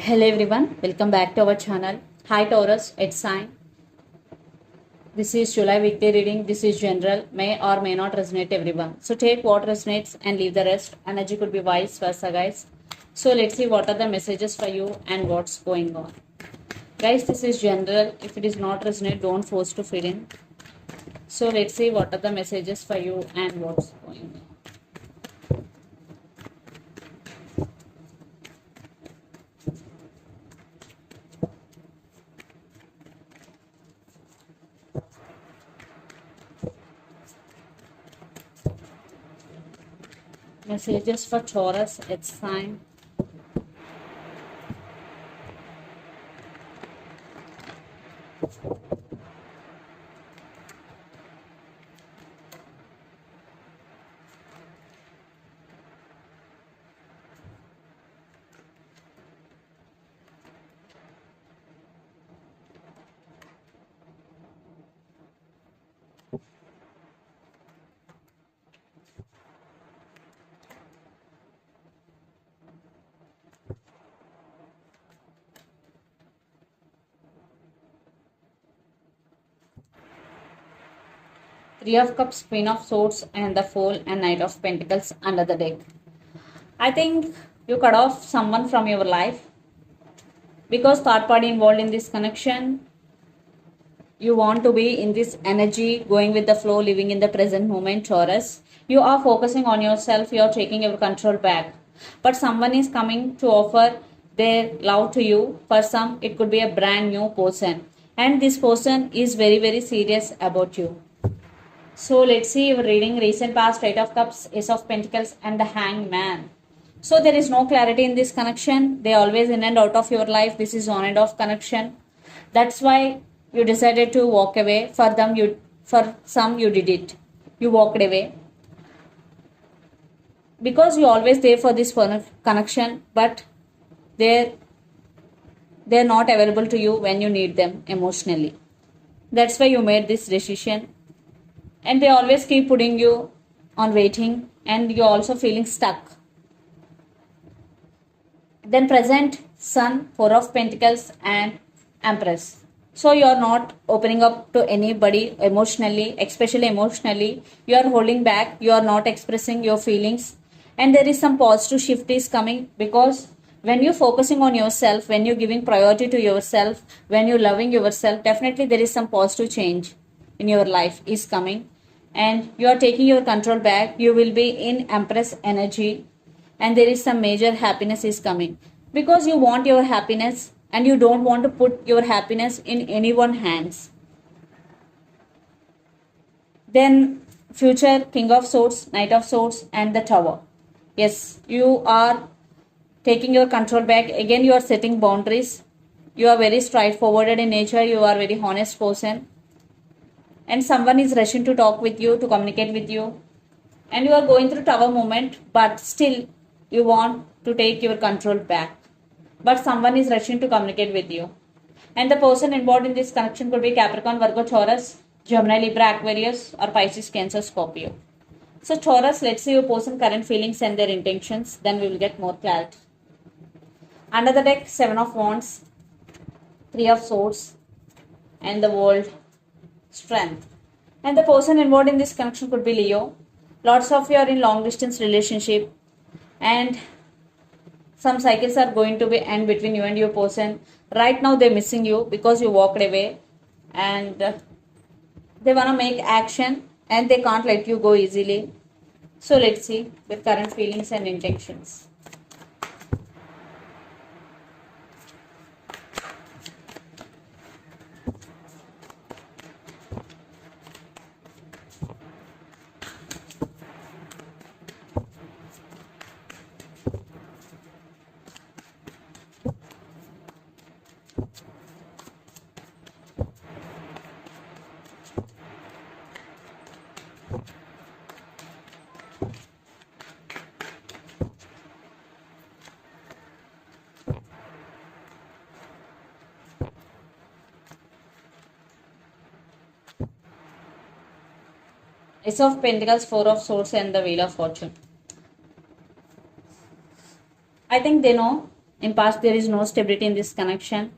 Hello everyone, welcome back to our channel. Hi Taurus, it's sign. This is July weekly reading. This is general, may or may not resonate everyone. So take what resonates and leave the rest. Energy could be vice versa, guys. So let's see what are the messages for you and what's going on. Guys, this is general. If it is not resonate, don't force to fill in. So let's see what are the messages for you and what's going on. Messages for Taurus, it's sign. Three of Cups, Queen of Swords, and the Fool and Knight of Pentacles under the deck. I think you cut off someone from your life because third party involved in this connection. You want to be in this energy, going with the flow, living in the present moment, Taurus. You are focusing on yourself, you are taking your control back. But someone is coming to offer their love to you. For some, it could be a brand new person. And this person is very, very serious about you. So let's see your reading. Recent past, Eight of Cups, Ace of Pentacles, and the Hanged Man. So there is no clarity in this connection. They always in and out of your life. This is on and off connection. That's why you decided to walk away. For some you did it. You walked away. Because you always there for this connection, but they're not available to you when you need them emotionally. That's why you made this decision. And they always keep putting you on waiting, and you're also feeling stuck. Then present Sun, Four of Pentacles, and Empress. So you're not opening up to anybody emotionally, especially emotionally. You are holding back, you are not expressing your feelings. And there is some positive shift is coming, because when you're focusing on yourself, when you're giving priority to yourself, when you're loving yourself, definitely there is some positive change in your life is coming. And you are taking your control back. You will be in Empress energy, and there is some major happiness is coming, because you want your happiness and you don't want to put your happiness in anyone's hands. Then future King of Swords, Knight of Swords, and the Tower. Yes, you are taking your control back. Again, you are setting boundaries. You are very straightforward in nature. You are very honest person. And someone is rushing to talk with you, to communicate with you, and you are going through Tower moment, but still you want to take your control back, but someone is rushing to communicate with you. And the person involved in this connection could be Capricorn, Virgo, Taurus, Gemini, Libra, Aquarius, or Pisces, Cancer, Scorpio. So Taurus, let's see your person current feelings and their intentions, then we will get more clarity. Under the deck, Seven of Wands, Three of Swords, and the World, Strength. And the person involved in this connection could be Leo. Lots of you are in long distance relationship, and some cycles are going to be end between you and your person. Right now they're missing you because you walked away, and they want to make action and they can't let you go easily. So let's see the current feelings and intentions. Ace of Pentacles, Four of Swords, and the Wheel of Fortune. I think they know In past, there is no stability in this connection.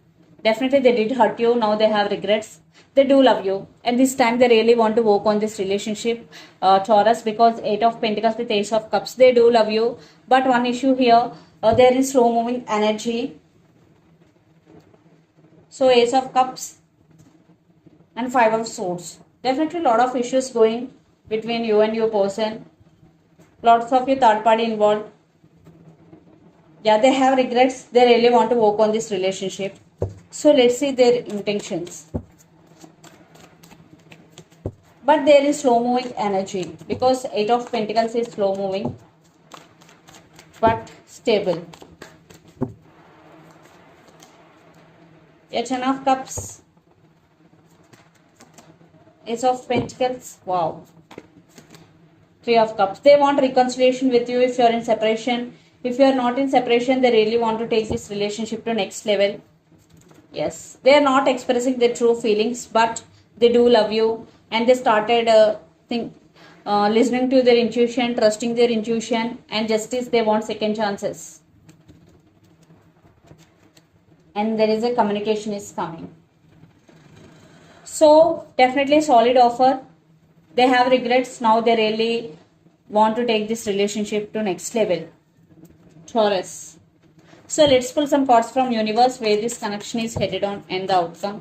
Definitely, they did hurt you. Now they have regrets. They do love you. And this time, they really want to work on this relationship, Taurus, because 8 of Pentacles with Ace of Cups. They do love you. But one issue here, there is slow moving energy. So, Ace of Cups and 5 of Swords. Definitely, a lot of issues going between you and your person. Lots of your third party involved. Yeah, they have regrets. They really want to work on this relationship. So let's see their intentions. But there is slow moving energy because 8 of Pentacles is slow moving but stable. A 10 of Cups, Ace of Pentacles, wow. 3 of Cups. They want reconciliation with you if you are in separation. If you are not in separation, they really want to take this relationship to next level. Yes, they are not expressing their true feelings, but they do love you, and they started listening to their intuition, trusting their intuition, and justice. They want second chances, and there is a communication is coming. So definitely solid offer. They have regrets now. They really want to take this relationship to next level. Taurus. So let's pull some cards from universe where this connection is headed on and the outcome.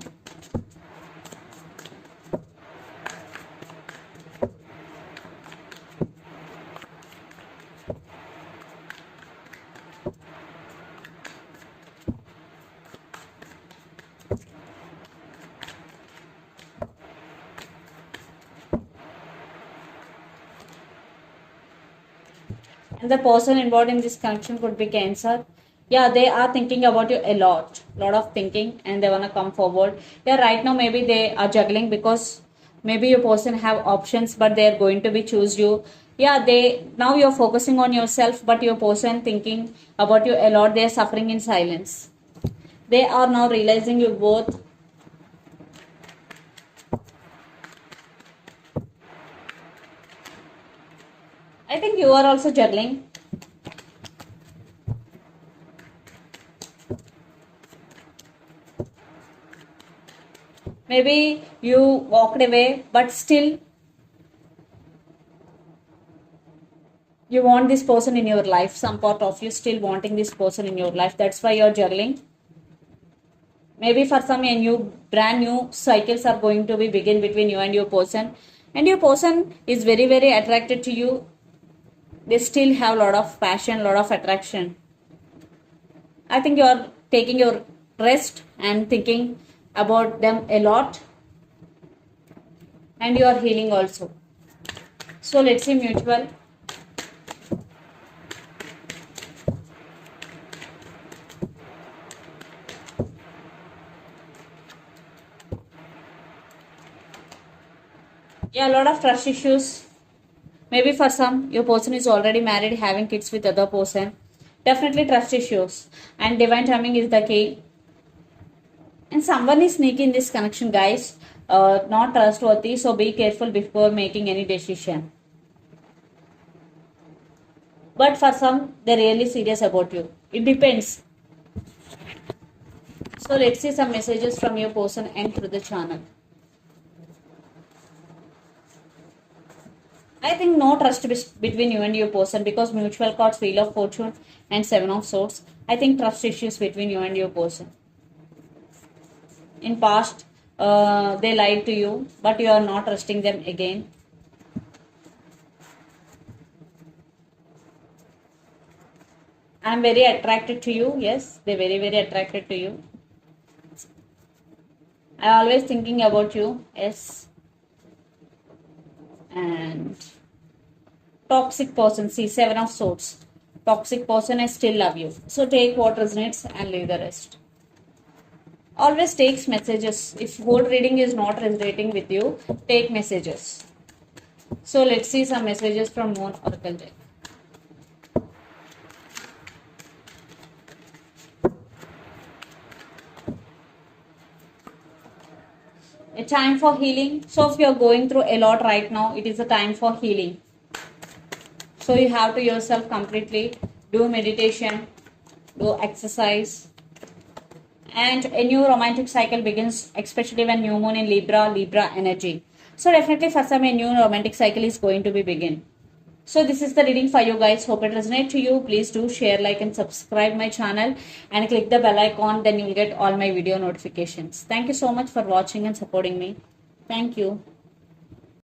And the person involved in this connection could be Cancer. Yeah, they are thinking about you a lot of thinking, and they want to come forward. Yeah, right now maybe they are juggling because maybe your person have options, but they are going to be choose you. Yeah, they now you're focusing on yourself, but your person thinking about you a lot. They are suffering in silence. They are now realizing you both. I think you are also juggling. Maybe you walked away, but still you want this person in your life. Some part of you still wanting this person in your life. That's why you're juggling. Maybe for some brand new cycles are going to be begin between you and your person. And your person is very, very attracted to you. They still have a lot of passion, lot of attraction. I think you're taking your rest and thinking about them a lot, and you are healing also. So let's see mutual. Yeah, a lot of trust issues. Maybe for some your person is already married, having kids with other person. Definitely trust issues, and divine timing is the key. And someone is sneaky in this connection, guys. Not trustworthy, so be careful before making any decision. But for some, they're really serious about you. It depends. So let's see some messages from your person and through the channel. I think no trust between you and your person because mutual cards, Wheel of Fortune and 7 of Swords. I think trust issues between you and your person. In past, they lied to you, but you are not trusting them again. I am very attracted to you. Yes, they're very, very attracted to you. I always thinking about you. Yes. And toxic person. See, 7 of Swords. Toxic person, I still love you. So take what resonates and leave the rest. Always takes messages. If whole reading is not resonating with you, take messages. So let's see some messages from Moon Oracle deck. A time for healing. So if you are going through a lot right now, it is a time for healing. So you have to yourself completely do meditation, do exercise, and a new romantic cycle begins, especially when new moon in Libra energy. So definitely for some, a new romantic cycle is going to be begin. So this is the reading for you guys. Hope it resonates to you. Please do share, like and subscribe my channel and click the bell icon. Then you will get all my video notifications. Thank you so much for watching and supporting me. Thank you.